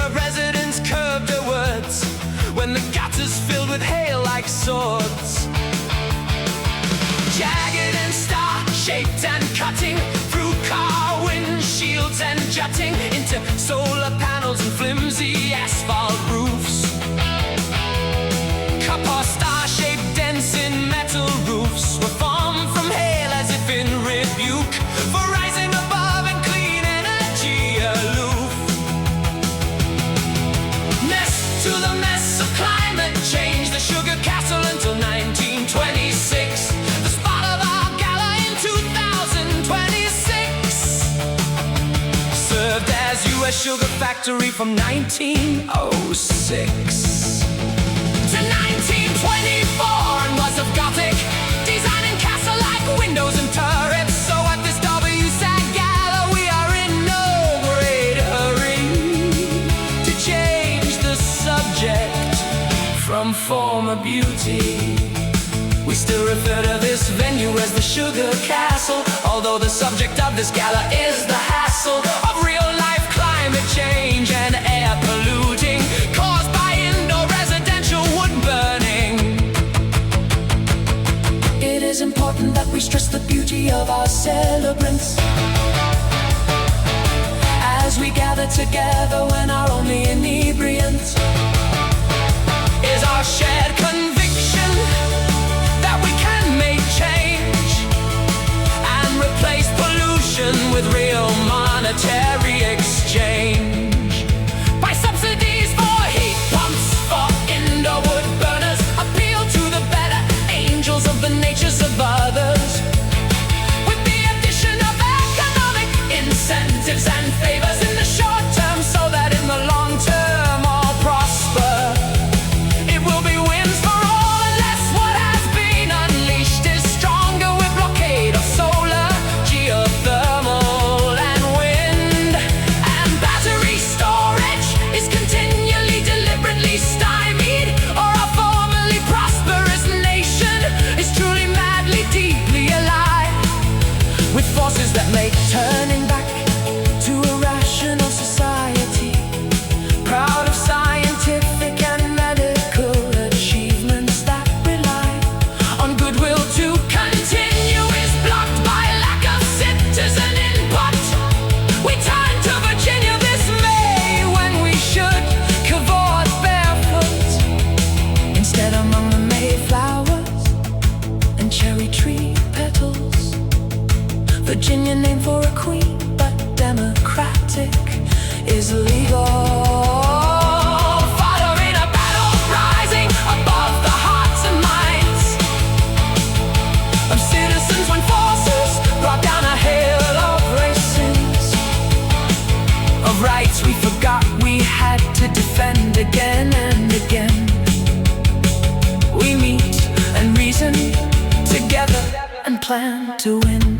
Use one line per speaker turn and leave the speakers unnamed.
of residents curved their words when the gutters filled with hail like swords. Jagged and star-shaped and cutting through car windshields and jutting into solar panels and flimsy asphalt roofs. Cup or star-shaped dents in metal roofs were formed from hail as if in rebuke for rising above and clean energy aloof. Ness to the mess of climate change, the Sugar Castle until 1926. The spot of our gala in 2026. Served as US sugar factory from 1906 to 1924, and was of Gothic design and castle-like windows and turrets. So at this W SAG Gala we are in no great hurry to change the subject from former beauty. We still refer to this venue as the Sugar Castle, although the subject of this gala is the hassle of real-life climate change and air polluting caused by indoor residential wood burning. It is important that we stress the beauty of our celebrants as we gather together when our only inebriant is our shared conviction that we can make change and replace pollution with real monetary exchange. By subsidies for heat pumps, for indoor wood burners, appeal to the better angels of the natures of others, with the addition of economic incentives and favors in the short term, so that in the long term all prosper. It will be wins for all unless what has been unleashed is stronger with blockade of solar, geothermal and wind, and battery storage is continually deliberately stymied, or our formerly prosperous nation is truly madly deeply alive with forces that make turning back to a rational society, proud of scientific and medical achievements that rely on goodwill to continue is blocked by lack of citizen input. We turn to Virginia this May when we should cavort barefoot instead among the Mayflowers and cherry tree petals. Virginia named for a queen, but democratic is legal. Following a battle rising above the hearts and minds of citizens when forces brought down a hail of races, of rights we forgot we had to defend again and again. We meet and reason together and plan to win.